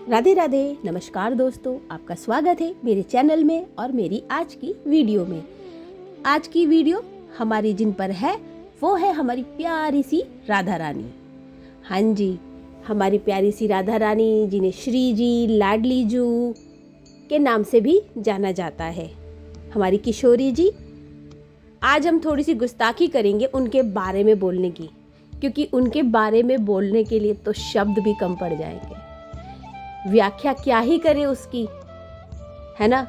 राधे राधे, नमस्कार दोस्तों, आपका स्वागत है मेरे चैनल में और मेरी आज की वीडियो में। आज की वीडियो हमारी जिन पर है वो है हमारी प्यारी सी राधा रानी। हाँ जी, हमारी प्यारी सी राधा रानी जिन्हें श्री जी, लाडली जू के नाम से भी जाना जाता है। हमारी किशोरी जी। आज हम थोड़ी सी गुस्ताखी करेंगे उनके बारे में बोलने की, क्योंकि उनके बारे में बोलने के लिए तो शब्द भी कम पड़ जाएंगे। व्याख्या क्या ही करें उसकी, है ना।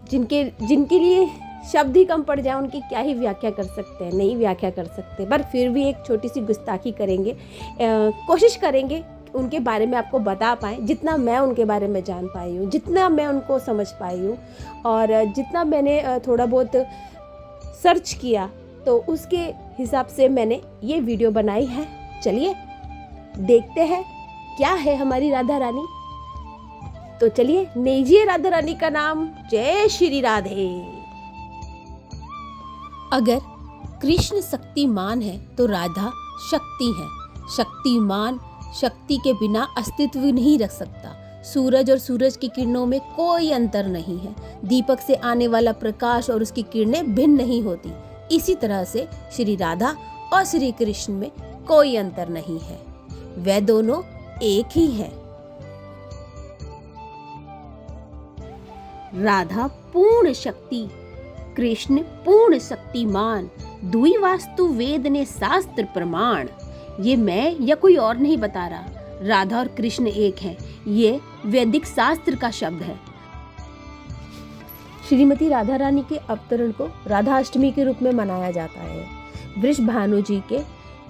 जिनके लिए शब्द ही कम पड़ जाए उनकी क्या ही व्याख्या कर सकते हैं, नहीं व्याख्या कर सकते। पर फिर भी एक छोटी सी गुस्ताखी करेंगे, कोशिश करेंगे उनके बारे में आपको बता पाएँ, जितना मैं उनके बारे में जान पाई हूँ, जितना मैं उनको समझ पाई हूँ और जितना मैंने थोड़ा बहुत सर्च किया तो उसके हिसाब से मैंने ये वीडियो बनाई है। चलिए देखते हैं क्या है हमारी राधा रानी। तो चलिए लीजिए राधा रानी का नाम। जय श्री राधे। अगर कृष्ण शक्तिमान है तो राधा शक्ति है। शक्तिमान शक्ति के बिना अस्तित्व नहीं रख सकता। सूरज और सूरज की किरणों में कोई अंतर नहीं है। दीपक से आने वाला प्रकाश और उसकी किरणें भिन्न नहीं होती। इसी तरह से श्री राधा और श्री कृष्ण में कोई अंतर नहीं है, वे दोनों एक ही है। राधा पूर्ण शक्ति, कृष्ण पूर्ण शक्तिमान, दुई वास्तु वेद ने शास्त्र प्रमाण। ये मैं या कोई और नहीं बता रहा, राधा और कृष्ण एक हैं, ये वैदिक शास्त्र का शब्द है। श्रीमती राधा रानी के अवतरण को राधा अष्टमी के रूप में मनाया जाता है। वृषभानु जी के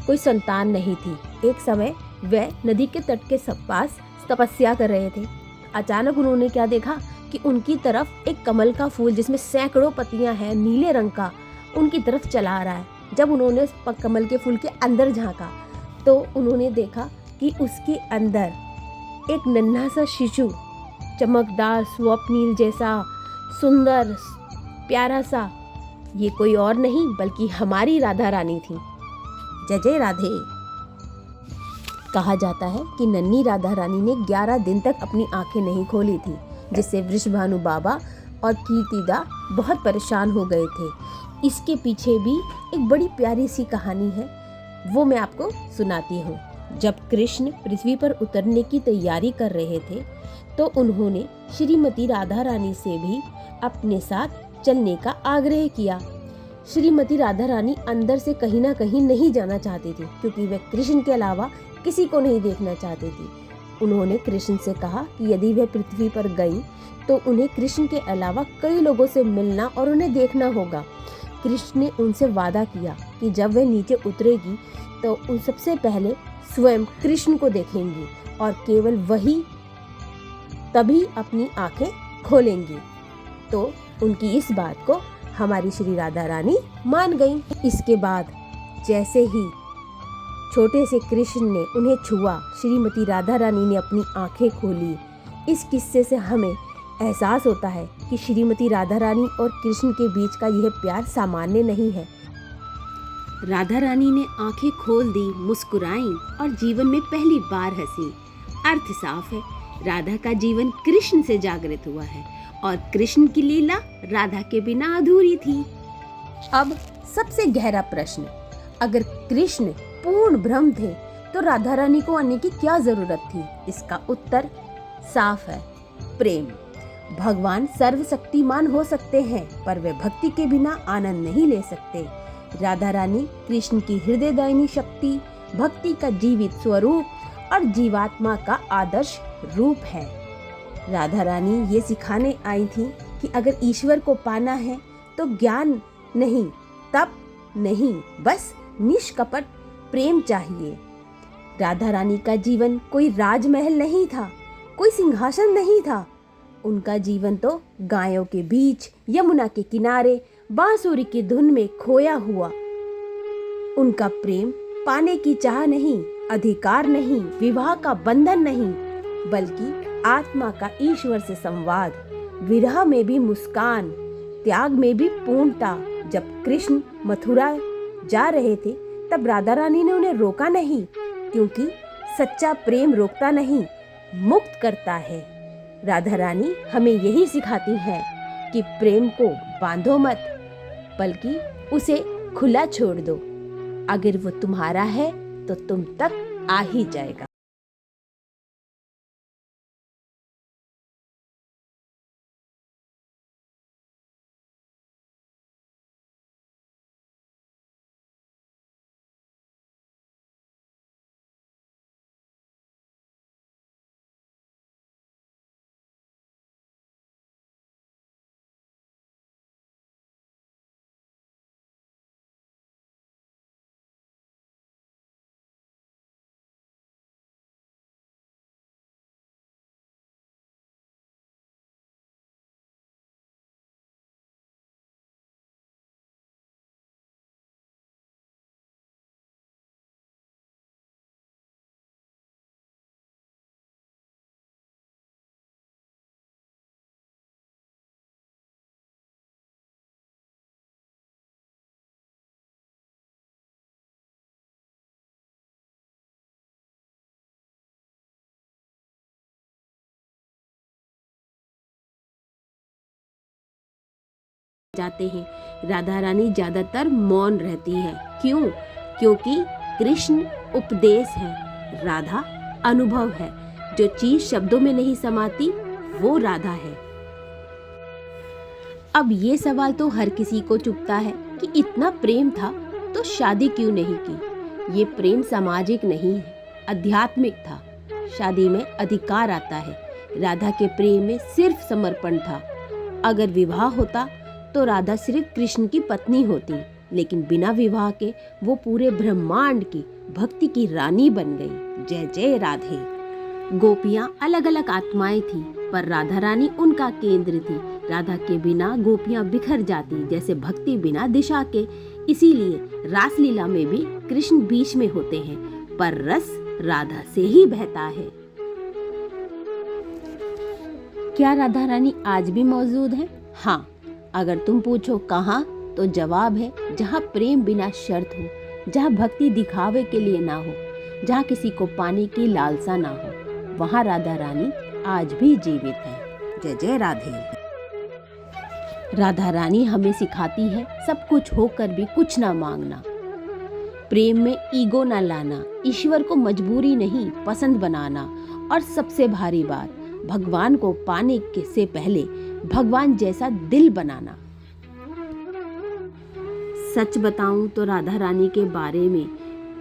कोई संतान नहीं थी। एक समय वे नदी के तट के पास तपस्या कर रहे थे। अचानक उन्होंने क्या देखा कि उनकी तरफ एक कमल का फूल जिसमें सैकड़ों पत्तियां हैं, नीले रंग का, उनकी तरफ चला आ रहा है। जब उन्होंने उस कमल के फूल के अंदर झांका तो उन्होंने देखा कि उसके अंदर एक नन्हा सा शिशु, चमकदार स्वप्नील जैसा सुंदर प्यारा सा, ये कोई और नहीं बल्कि हमारी राधा रानी थी। जय जय राधे। कहा जाता है कि नन्ही राधा रानी ने 11 दिन तक अपनी आंखें नहीं खोली थी, जिससे वृषभानु बाबा और कीर्तिदा बहुत परेशान हो गए थे। इसके पीछे भी एक बड़ी प्यारी सी कहानी है, वो मैं आपको सुनाती हूँ। जब कृष्ण पृथ्वी पर उतरने की तैयारी कर रहे थे तो उन्होंने श्रीमती राधा रानी से भी अपने साथ चलने का आग्रह किया। श्रीमती राधा रानी अंदर से कहीं ना कहीं नहीं जाना चाहती थी, क्योंकि वे कृष्ण के अलावा किसी को नहीं देखना चाहती थी। उन्होंने कृष्ण से कहा कि यदि वह पृथ्वी पर गई तो उन्हें कृष्ण के अलावा कई लोगों से मिलना और उन्हें देखना होगा। कृष्ण ने उनसे वादा किया कि जब वह नीचे उतरेगी तो उन सबसे पहले स्वयं कृष्ण को देखेंगी और केवल वही तभी अपनी आंखें खोलेंगी। तो उनकी इस बात को हमारी श्री राधा रानी मान गईं। इसके बाद जैसे ही छोटे से कृष्ण ने उन्हें छुआ, श्रीमती राधा रानी ने अपनी आंखें खोली। इस किस्से से हमें एहसास होता है कि श्रीमती राधा रानी और कृष्ण के बीच का यह प्यार सामान्य नहीं है। राधा रानी ने आंखें खोल दी, मुस्कुराई और जीवन में पहली बार हंसी। अर्थ साफ है, राधा का जीवन कृष्ण से जागृत हुआ है और कृष्ण की लीला राधा के बिना अधूरी थी। अब सबसे गहरा प्रश्न, अगर कृष्ण पूर्ण ब्रह्म थे तो राधा रानी को आने की क्या जरूरत थी? इसका उत्तर साफ है, प्रेम। भगवान सर्वशक्तिमान हो सकते हैं पर वे भक्ति के बिना आनंद नहीं ले सकते। राधा रानी कृष्ण की हृदयदायिनी शक्ति, भक्ति का जीवित स्वरूप और जीवात्मा का आदर्श रूप है। राधा रानी ये सिखाने आई थी कि अगर ईश्वर को पाना है तो ज्ञान नहीं, तप नहीं, बस निष्कपट प्रेम चाहिए। राधा रानी का जीवन कोई राजमहल नहीं था, कोई सिंहासन नहीं था। उनका जीवन तो गायों के बीच, यमुना के किनारे, बांसुरी की धुन में खोया हुआ। उनका प्रेम पाने की चाह नहीं, अधिकार नहीं, विवाह का बंधन नहीं, बल्कि आत्मा का ईश्वर से संवाद। विरह में भी मुस्कान, त्याग में भी पूर्णता। जब कृष्ण मथुरा जा रहे थे तब राधा रानी ने उन्हें रोका नहीं, क्योंकि सच्चा प्रेम रोकता नहीं, मुक्त करता है। राधा रानी हमें यही सिखाती है कि प्रेम को बांधो मत, बल्कि उसे खुला छोड़ दो। अगर वो तुम्हारा है तो तुम तक आ ही जाएगा। जाते हैं। राधा रानी ज्यादातर मौन रहती है। क्यों? क्योंकि कृष्ण उपदेश है, राधा अनुभव है। जो चीज शब्दों में नहीं समाती वो राधा है। अब ये सवाल तो हर किसी को चुभता है कि इतना प्रेम था तो शादी क्यों नहीं की। ये प्रेम सामाजिक नहीं है, आध्यात्मिक था। शादी में अधिकार आता है। राधा के प्रेम में सिर्फ समर्पण था। अगर विवाह होता तो राधा सिर्फ कृष्ण की पत्नी होती, लेकिन बिना विवाह के वो पूरे ब्रह्मांड की भक्ति की रानी बन गई। जय जय राधे। गोपियां अलग अलग आत्माएं थी, पर राधा रानी उनका केंद्र थी। राधा के बिना गोपियां बिखर जाती, जैसे भक्ति बिना दिशा के। इसीलिए रासलीला में भी कृष्ण बीच में होते हैं, पर रस राधा से ही बहता है। क्या राधा रानी आज भी मौजूद है? हाँ, अगर तुम पूछो कहाँ, तो जवाब है जहाँ प्रेम बिना शर्त हो, जहाँ भक्ति दिखावे के लिए ना हो, जहाँ किसी को पाने की लालसा ना हो, वहाँ राधा रानी आज भी जीवित है। जय जय राधे। राधा रानी हमें सिखाती है सब कुछ होकर भी कुछ ना मांगना, प्रेम में ईगो ना लाना, ईश्वर को मजबूरी नहीं पसंद बनाना, और सबसे भारी बात, भगवान को पाने से पहले भगवान जैसा दिल बनाना। सच बताऊं तो राधा रानी के बारे में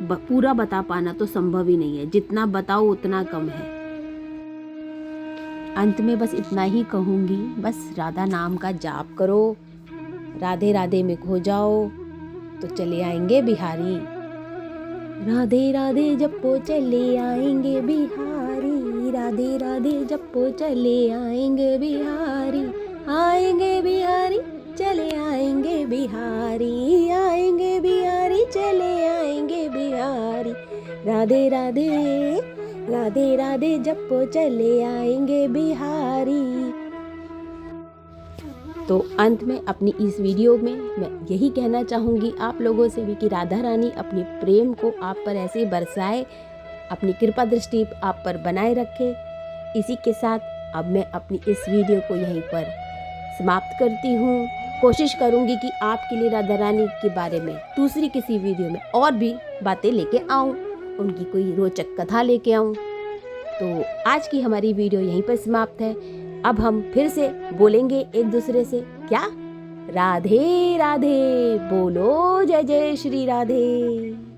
पूरा बता पाना तो संभव ही नहीं है। जितना बताओ उतना कम है। अंत में बस इतना ही कहूंगी, बस राधा नाम का जाप करो, राधे राधे में खो जाओ तो चले आएंगे बिहारी। राधे राधे जपो चले आएंगे बिहारी, राधे राधे जपो चले आएंगे बिहारी, आएंगे बिहारी चले आएंगे बिहारी, आएंगे बिहारी चले आएंगे बिहारी। राधे राधे राधे राधे जपो चले आएंगे बिहारी। तो अंत में अपनी इस वीडियो में मैं यही कहना चाहूँगी आप लोगों से भी कि राधा रानी अपने प्रेम को आप पर ऐसे बरसाए, अपनी कृपा दृष्टि आप पर बनाए रखे। इसी के साथ अब मैं अपनी इस वीडियो को यहीं पर समाप्त करती हूँ। कोशिश करूँगी कि आपके लिए राधा रानी के बारे में दूसरी किसी वीडियो में और भी बातें लेके आऊँ, उनकी कोई रोचक कथा लेके आऊँ। तो आज की हमारी वीडियो यहीं पर समाप्त है। अब हम फिर से बोलेंगे एक दूसरे से, क्या? राधे राधे बोलो, जय जय श्री राधे।